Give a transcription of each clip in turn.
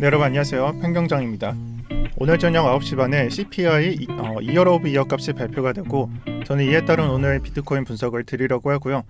네, 여러분 안녕하세요. 팽경장입니다. 오늘 저녁 9시 반에 CPI 이어 오브 이어 값이 발표가 되고 저는 이에 따른 오늘 비트코인 분석을 드리려고 하고요.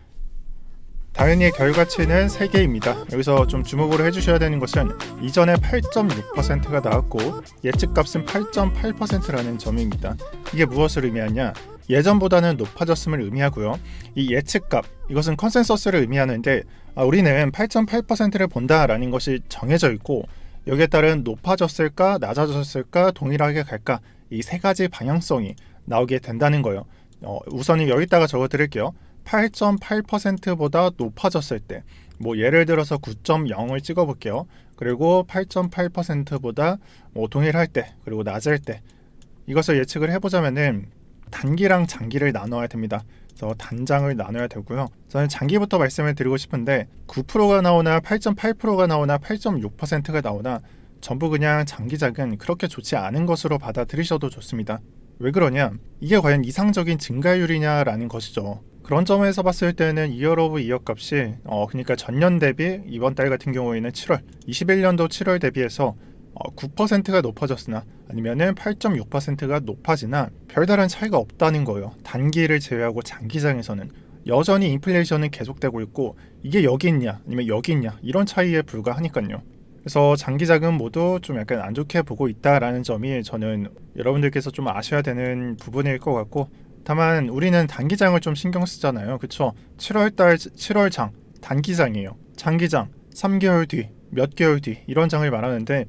당연히 결과치는 3개입니다. 여기서 좀 주목으로 해주셔야 되는 것은 이전에 8.6%가 나왔고 예측값은 8.8%라는 점입니다. 이게 무엇을 의미하냐? 예전보다는 높아졌음을 의미하고요. 이 예측값, 이것은 컨센서스를 의미하는데 우리는 8.8%를 본다라는 것이 정해져 있고 여기에 따른 높아졌을까, 낮아졌을까, 동일하게 갈까, 이 세 가지 방향성이 나오게 된다는 거예요. 우선은 여기다가 적어 드릴게요. 8.8%보다 높아졌을 때, 예를 들어서 9.0을 찍어 볼게요. 그리고 8.8%보다 동일할 때, 그리고 낮을 때, 이것을 예측을 해보자면은 단기랑 장기를 나눠야 됩니다. 그래서 단장을 나눠야 되고요. 저는 장기부터 말씀을 드리고 싶은데 9%가 나오나 8.8%가 나오나 8.6%가 나오나 전부 그냥 장기작은 그렇게 좋지 않은 것으로 받아들이셔도 좋습니다. 왜 그러냐? 이게 과연 이상적인 증가율이냐라는 것이죠. 그런 점에서 봤을 때는 이어 오브 이어 값이 그러니까 전년 대비 이번 달 같은 경우에는 7월 21년도 7월 대비해서 9%가 높아졌으나 아니면은 8.6%가 높아지나 별다른 차이가 없다는 거예요. 단기를 제외하고 장기장에서는 여전히 인플레이션은 계속되고 있고 이게 여기 있냐 아니면 여기 있냐 이런 차이에 불과하니까요. 그래서 장기장은 모두 좀 약간 안 좋게 보고 있다라는 점이 저는 여러분들께서 좀 아셔야 되는 부분일 것 같고, 다만 우리는 단기장을 좀 신경 쓰잖아요. 그쵸? 7월달 7월장 단기장이에요. 장기장 3개월 뒤 몇 개월 뒤 이런 장을 말하는데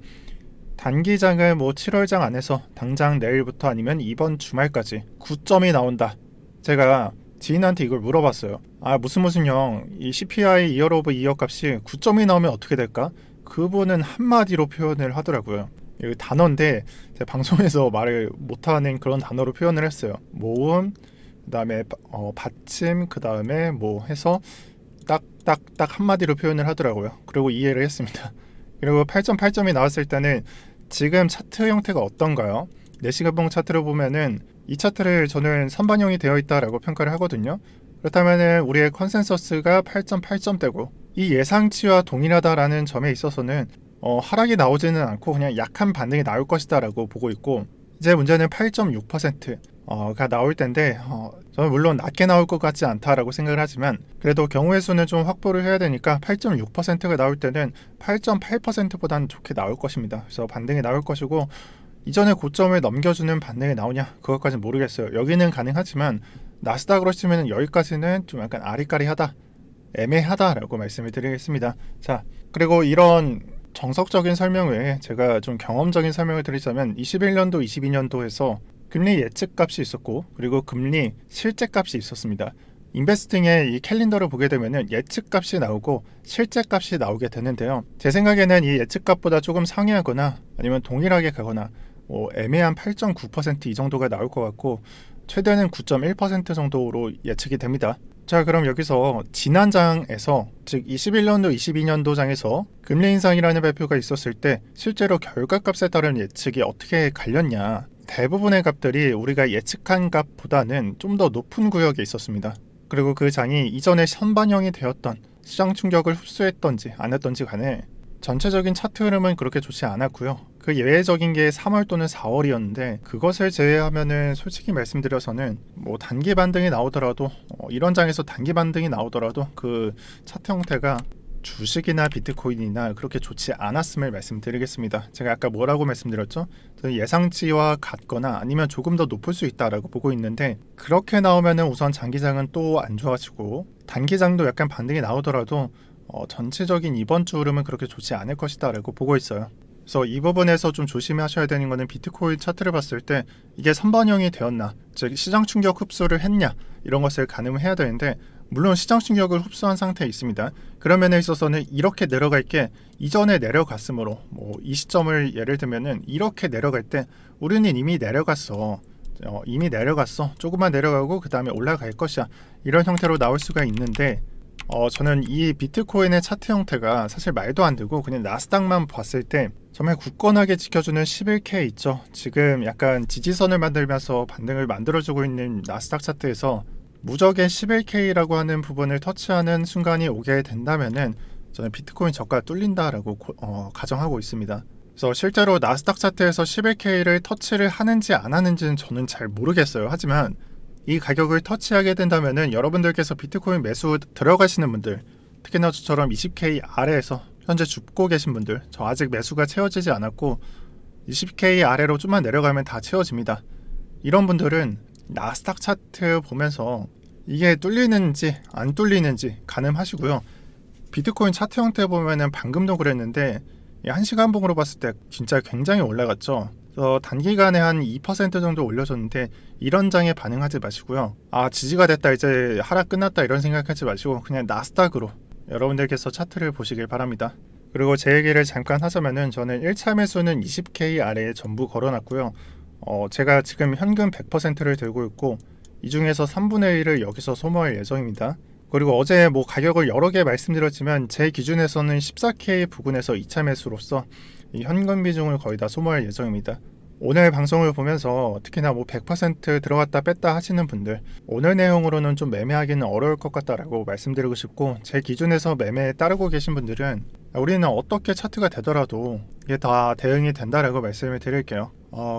단기장을 7월장 안에서 당장 내일부터 아니면 이번 주말까지 9점이 나온다. 제가 지인한테 이걸 물어봤어요. 무슨 형, 이 CPI 이어 오브 이어 값이 9점이 나오면 어떻게 될까? 그분은 한마디로 표현을 하더라고요. 이 단어인데 제가 방송에서 말을 못하는 그런 단어로 표현을 했어요. 모음, 그 다음에 받침, 그 다음에 해서 딱 한마디로 표현을 하더라고요. 그리고 이해를 했습니다. 그리고 8.8점이 나왔을 때는 지금 차트 형태가 어떤가요? 4시간봉 차트를 보면은 이 차트를 저는 선반영이 되어 있다라고 평가를 하거든요. 그렇다면은 우리의 컨센서스가 8.8점대고 이 예상치와 동일하다라는 점에 있어서는 하락이 나오지는 않고 그냥 약한 반등이 나올 것이다 라고 보고 있고, 이제 문제는 8.6%가 나올 텐데 저는 물론 낮게 나올 것 같지 않다라고 생각을 하지만 그래도 경우의 수는 좀 확보를 해야 되니까 8.6%가 나올 때는 8.8%보다는 좋게 나올 것입니다. 그래서 반등이 나올 것이고, 이전에 고점을 넘겨주는 반등이 나오냐 그것까지는 모르겠어요. 여기는 가능하지만 나스닥으로 치면 여기까지는 좀 약간 아리까리하다, 애매하다라고 말씀을 드리겠습니다. 자, 그리고 이런 정석적인 설명 외에 제가 좀 경험적인 설명을 드리자면 21년도 22년도에서 금리 예측값이 있었고 그리고 금리 실제값이 있었습니다. 인베스팅의 이 캘린더를 보게 되면 예측값이 나오고 실제값이 나오게 되는데요. 제 생각에는 이 예측값보다 조금 상회하거나 아니면 동일하게 가거나 애매한 8.9% 이 정도가 나올 것 같고 최대는 9.1% 정도로 예측이 됩니다. 자, 그럼 여기서 지난 장에서 즉 21년도 22년도 장에서 금리 인상이라는 발표가 있었을 때 실제로 결과값에 따른 예측이 어떻게 갈렸냐, 대부분의 값들이 우리가 예측한 값보다는 좀 더 높은 구역에 있었습니다. 그리고 그 장이 이전에 선반영이 되었던 시장 충격을 흡수했던지 안 했던지 간에 전체적인 차트 흐름은 그렇게 좋지 않았고요. 그 예외적인 게 3월 또는 4월이었는데 그것을 제외하면은 솔직히 말씀드려서는 단기 반등이 나오더라도 이런 장에서 단기 반등이 나오더라도 그 차트 형태가 주식이나 비트코인이나 그렇게 좋지 않았음을 말씀드리겠습니다. 제가 아까 뭐라고 말씀드렸죠? 저는 예상치와 같거나 아니면 조금 더 높을 수 있다라고 보고 있는데 그렇게 나오면은 우선 장기장은 또 안 좋아지고 단기장도 약간 반등이 나오더라도 전체적인 이번 주 흐름은 그렇게 좋지 않을 것이다 라고 보고 있어요. 그래서 이 부분에서 좀 조심하셔야 되는 거는 비트코인 차트를 봤을 때 이게 선반영이 되었나, 즉 시장 충격 흡수를 했냐 이런 것을 가늠해야 되는데 물론 시장 충격을 흡수한 상태에 있습니다. 그런 면에 있어서는 이렇게 내려갈 게 이전에 내려갔으므로 이 시점을 예를 들면은 이렇게 내려갈 때 우리는 이미 내려갔어. 조금만 내려가고 그 다음에 올라갈 것이야. 이런 형태로 나올 수가 있는데 저는 이 비트코인의 차트 형태가 사실 말도 안 되고 그냥 나스닥만 봤을 때 정말 굳건하게 지켜주는 11K 있죠. 지금 약간 지지선을 만들면서 반등을 만들어주고 있는 나스닥 차트에서 무적의 11K라고 하는 부분을 터치하는 순간이 오게 된다면은 저는 비트코인 저가 뚫린다라고 가정하고 있습니다. 그래서 실제로 나스닥 차트에서 11K를 터치를 하는지 안 하는지는 저는 잘 모르겠어요. 하지만 이 가격을 터치하게 된다면은 여러분들께서 비트코인 매수 들어가시는 분들, 특히나 저처럼 20K 아래에서 현재 줍고 계신 분들, 저 아직 매수가 채워지지 않았고 20K 아래로 좀만 내려가면 다 채워집니다. 이런 분들은 나스닥 차트 보면서 이게 뚫리는지 안 뚫리는지 가늠하시고요. 비트코인 차트 형태 보면은 방금도 그랬는데 1시간 봉으로 봤을 때 진짜 굉장히 올라갔죠. 그래서 단기간에 한 2% 정도 올려줬는데 이런 장에 반응하지 마시고요. 아, 지지가 됐다, 이제 하락 끝났다, 이런 생각하지 마시고 그냥 나스닥으로 여러분들께서 차트를 보시길 바랍니다. 그리고 제 얘기를 잠깐 하자면은 저는 1차 매수는 20K 아래에 전부 걸어놨고요. 제가 지금 현금 100%를 들고 있고 이 중에서 3분의 1을 여기서 소모할 예정입니다. 그리고 어제 가격을 여러 개 말씀드렸지만 제 기준에서는 14K 부근에서 2차 매수로서 이 현금 비중을 거의 다 소모할 예정입니다. 오늘 방송을 보면서 특히나 100% 들어갔다 뺐다 하시는 분들, 오늘 내용으로는 좀 매매하기는 어려울 것 같다라고 말씀드리고 싶고, 제 기준에서 매매에 따르고 계신 분들은 우리는 어떻게 차트가 되더라도 이게 다 대응이 된다라고 말씀을 드릴게요.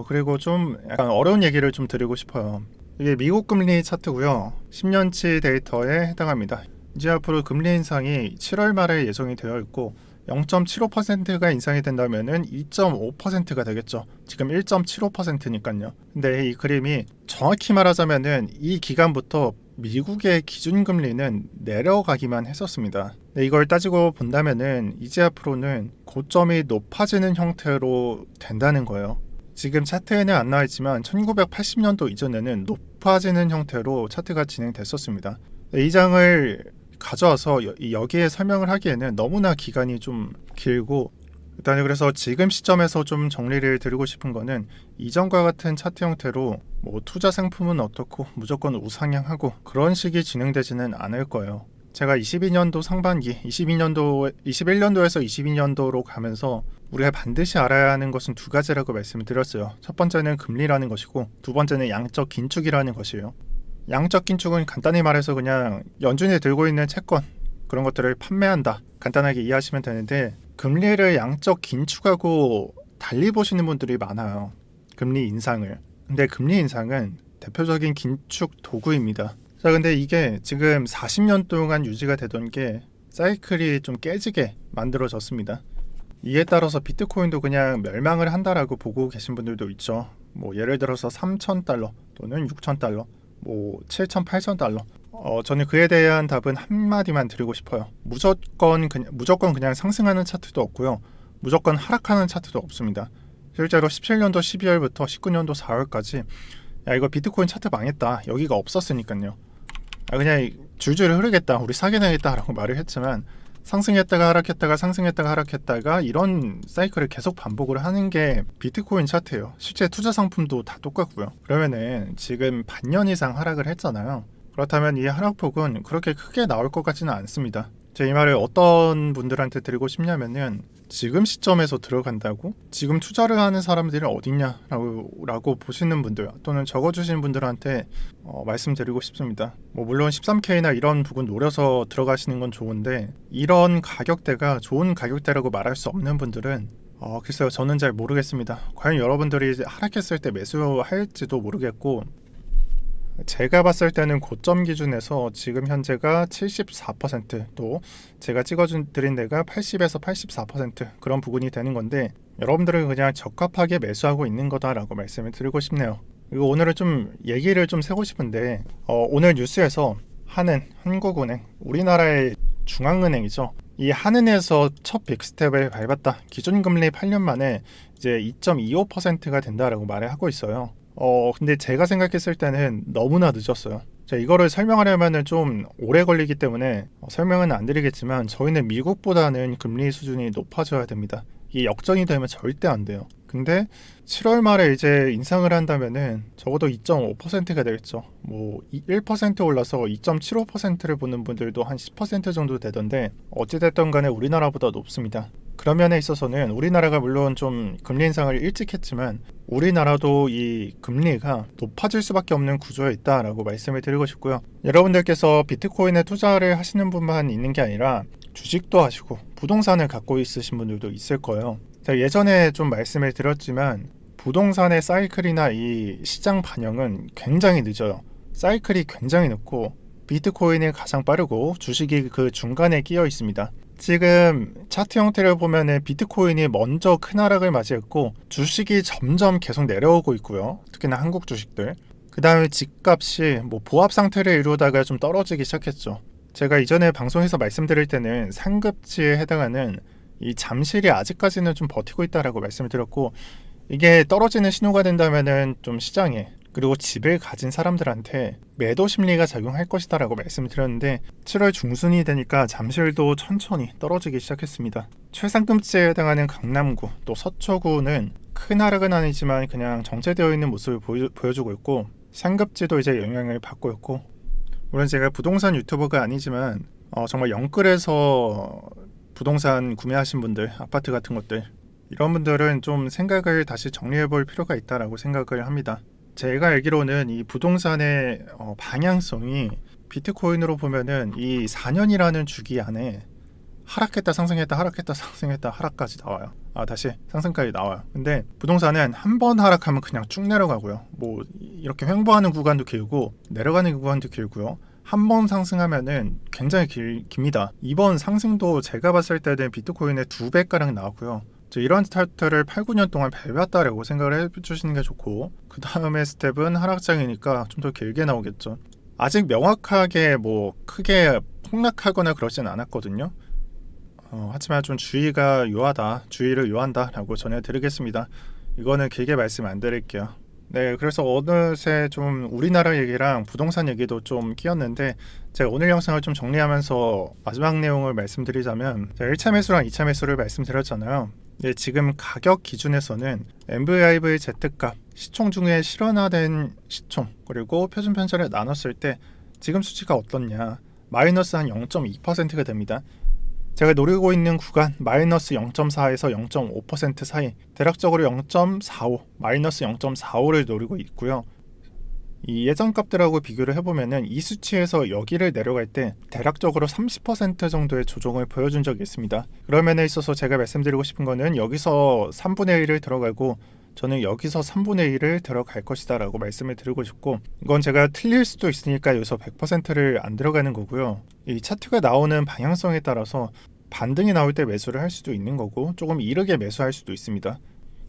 그리고 좀 약간 어려운 얘기를 좀 드리고 싶어요. 이게 미국 금리 차트고요. 10년치 데이터에 해당합니다. 이제 앞으로 금리 인상이 7월 말에 예정이 되어 있고 0.75%가 인상이 된다면은 2.5%가 되겠죠. 지금 1.75%니까요. 근데 이 그림이 정확히 말하자면은 이 기간부터 미국의 기준금리는 내려가기만 했었습니다. 이걸 따지고 본다면은 이제 앞으로는 고점이 높아지는 형태로 된다는 거예요. 지금 차트에는 안 나와있지만 1980년도 이전에는 높아지는 형태로 차트가 진행됐었습니다. 이 장을 가져와서 여기에 설명을 하기에는 너무나 기간이 좀 길고, 일단 그래서 지금 시점에서 좀 정리를 드리고 싶은 거는 이전과 같은 차트 형태로 투자 상품은 어떻고 무조건 우상향하고 그런 식이 진행되지는 않을 거예요. 제가 22년도 상반기, 21년도에서 22년도로 가면서 우리가 반드시 알아야 하는 것은 두 가지라고 말씀을 드렸어요. 첫 번째는 금리라는 것이고 두 번째는 양적 긴축이라는 것이에요. 양적 긴축은 간단히 말해서 그냥 연준이 들고 있는 채권, 그런 것들을 판매한다, 간단하게 이해하시면 되는데, 금리를 양적 긴축하고 달리 보시는 분들이 많아요. 금리 인상을. 근데 금리 인상은 대표적인 긴축 도구입니다. 자, 근데 이게 지금 40년 동안 유지가 되던 게 사이클이 좀 깨지게 만들어졌습니다. 이에 따라서 비트코인도 그냥 멸망을 한다라고 보고 계신 분들도 있죠. 예를 들어서 3,000달러 또는 6,000달러, 7,000, 8,000달러. 저는 그에 대한 답은 한마디만 드리고 싶어요. 무조건 그냥 상승하는 차트도 없고요. 무조건 하락하는 차트도 없습니다. 실제로 17년도 12월부터 19년도 4월까지 야, 이거 비트코인 차트 망했다, 여기가 없었으니까요. 그냥 줄줄 흐르겠다, 우리 사게 되겠다라고 말을 했지만 상승했다가 하락했다가 상승했다가 하락했다가 이런 사이클을 계속 반복을 하는 게 비트코인 차트예요. 실제 투자 상품도 다 똑같고요. 그러면은 지금 반년 이상 하락을 했잖아요. 그렇다면 이 하락폭은 그렇게 크게 나올 것 같지는 않습니다. 제가 이 말을 어떤 분들한테 드리고 싶냐면은, 지금 시점에서 들어간다고? 지금 투자를 하는 사람들이 어딨냐라고 보시는 분들 또는 적어주시는 분들한테 말씀드리고 싶습니다. 물론 13K나 이런 부분 노려서 들어가시는 건 좋은데, 이런 가격대가 좋은 가격대라고 말할 수 없는 분들은 글쎄요, 저는 잘 모르겠습니다. 과연 여러분들이 하락했을 때 매수할지도 모르겠고, 제가 봤을 때는 고점 기준에서 지금 현재가 74%, 또 제가 찍어드린 데가 80에서 84% 그런 부분이 되는 건데, 여러분들은 그냥 적합하게 매수하고 있는 거다라고 말씀을 드리고 싶네요. 그리고 오늘은 좀 얘기를 좀 세고 싶은데, 오늘 뉴스에서 한국은행, 우리나라의 중앙은행이죠. 이 한은에서 첫 빅스텝을 밟았다. 기준금리 8년 만에 이제 2.25%가 된다라고 말을 하고 있어요. 근데 제가 생각했을 때는 너무나 늦었어요. 자, 이거를 설명하려면 좀 오래 걸리기 때문에 설명은 안 드리겠지만, 저희는 미국보다는 금리 수준이 높아져야 됩니다. 이게 역전이 되면 절대 안 돼요. 근데 7월 말에 이제 인상을 한다면은 적어도 2.5%가 되겠죠. 1% 올라서 2.75%를 보는 분들도 한 10% 정도 되던데, 어찌됐든 간에 우리나라보다 높습니다. 그런 면에 있어서는 우리나라가 물론 좀 금리 인상을 일찍 했지만 우리나라도 이 금리가 높아질 수밖에 없는 구조에 있다라고 말씀을 드리고 싶고요. 여러분들께서 비트코인에 투자를 하시는 분만 있는 게 아니라 주식도 하시고 부동산을 갖고 있으신 분들도 있을 거예요. 제가 예전에 좀 말씀을 드렸지만 부동산의 사이클이나 이 시장 반영은 굉장히 늦어요. 사이클이 굉장히 늦고 비트코인이 가장 빠르고 주식이 그 중간에 끼어 있습니다. 지금 차트 형태를 보면은 비트코인이 먼저 큰 하락을 맞이했고 주식이 점점 계속 내려오고 있고요. 특히나 한국 주식들. 그 다음에 집값이 보합 상태를 이루다가 좀 떨어지기 시작했죠. 제가 이전에 방송에서 말씀드릴 때는 상급지에 해당하는 이 잠실이 아직까지는 좀 버티고 있다라고 말씀을 드렸고, 이게 떨어지는 신호가 된다면은 좀 시장에, 그리고 집을 가진 사람들한테 매도 심리가 작용할 것이다 라고 말씀을 드렸는데 7월 중순이 되니까 잠실도 천천히 떨어지기 시작했습니다. 최상급지에 해당하는 강남구 또 서초구는 큰 하락은 아니지만 그냥 정체되어 있는 모습을 보여주고 있고, 상급지도 이제 영향을 받고 있고, 물론 제가 부동산 유튜버가 아니지만 정말 영끌에서 부동산 구매하신 분들, 아파트 같은 것들, 이런 분들은 좀 생각을 다시 정리해 볼 필요가 있다라고 생각을 합니다. 제가 알기로는 이 부동산의 방향성이 비트코인으로 보면은 이 4년이라는 주기 안에 하락했다 상승했다 하락했다 상승했다 하락까지 나와요. 다시 상승까지 나와요. 근데 부동산은 한 번 하락하면 그냥 쭉 내려가고요. 이렇게 횡보하는 구간도 길고 내려가는 구간도 길고요. 한 번 상승하면은 굉장히 깁니다. 이번 상승도 제가 봤을 때는 비트코인의 2배가량 나왔고요. 이런 차트를 8, 9년 동안 밟았다라고 생각을 해주시는 게 좋고, 그 다음에 스텝은 하락장이니까 좀 더 길게 나오겠죠. 아직 명확하게 크게 폭락하거나 그러진 않았거든요. 하지만 좀 주의를 요한다라고 전해드리겠습니다. 이거는 길게 말씀 안 드릴게요. 네, 그래서 어느새 좀 우리나라 얘기랑 부동산 얘기도 좀 끼었는데, 제가 오늘 영상을 좀 정리하면서 마지막 내용을 말씀드리자면, 제가 1차 매수랑 2차 매수를 말씀드렸잖아요. 네, 지금 가격 기준에서는 MVIV Z값, 시총 중에 실현화된 시총, 그리고 표준 편차를 나눴을 때 지금 수치가 어떻냐, 마이너스 한 0.2%가 됩니다. 제가 노리고 있는 구간 마이너스 0.4에서 0.5% 사이, 대략적으로 0.45, 마이너스 0.45를 노리고 있고요. 이 예전 값들하고 비교를 해보면은 이 수치에서 여기를 내려갈 때 대략적으로 30% 정도의 조정을 보여준 적이 있습니다. 그런 면에 있어서 제가 말씀드리고 싶은 거는 여기서 3분의 1을 들어가고 저는 여기서 3분의 1을 들어갈 것이다 라고 말씀을 드리고 싶고, 이건 제가 틀릴 수도 있으니까 여기서 100%를 안 들어가는 거고요. 이 차트가 나오는 방향성에 따라서 반등이 나올 때 매수를 할 수도 있는 거고, 조금 이르게 매수할 수도 있습니다.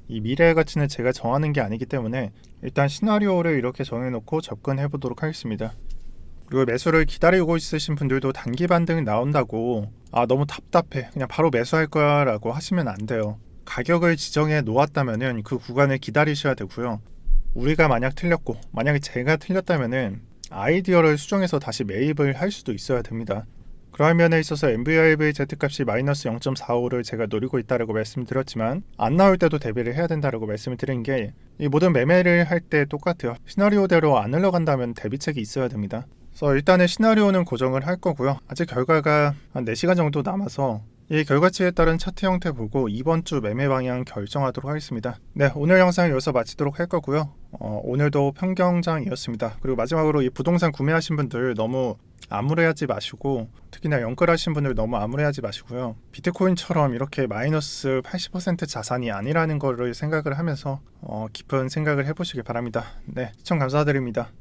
이 미래의 가치는 제가 정하는 게 아니기 때문에 일단 시나리오를 이렇게 정해놓고 접근해 보도록 하겠습니다. 그리고 매수를 기다리고 있으신 분들도 단기 반등이 나온다고 너무 답답해 그냥 바로 매수할 거야 라고 하시면 안 돼요. 가격을 지정해 놓았다면은 그 구간을 기다리셔야 되고요. 우리가 만약 틀렸고, 만약에 제가 틀렸다면은 아이디어를 수정해서 다시 매입을 할 수도 있어야 됩니다. 그런 면에 있어서 MVIV Z값이 마이너스 0.45를 제가 노리고 있다고 말씀드렸지만, 안 나올 때도 대비를 해야 된다고 말씀을 드린 게, 이 모든 매매를 할 때 똑같아요. 시나리오대로 안 흘러간다면 대비책이 있어야 됩니다. 그래서 일단은 시나리오는 고정을 할 거고요. 아직 결과가 한 4시간 정도 남아서 이 결과치에 따른 차트 형태 보고 이번 주 매매 방향 결정하도록 하겠습니다. 네, 오늘 영상 여기서 마치도록 할 거고요. 오늘도 평경장이었습니다. 그리고 마지막으로 이 부동산 구매하신 분들 너무 암울해하지 마시고, 특히나 영끌하신 분들 너무 암울해하지 마시고요. 비트코인처럼 이렇게 마이너스 80% 자산이 아니라는 거를 생각을 하면서 깊은 생각을 해보시기 바랍니다. 네, 시청 감사드립니다.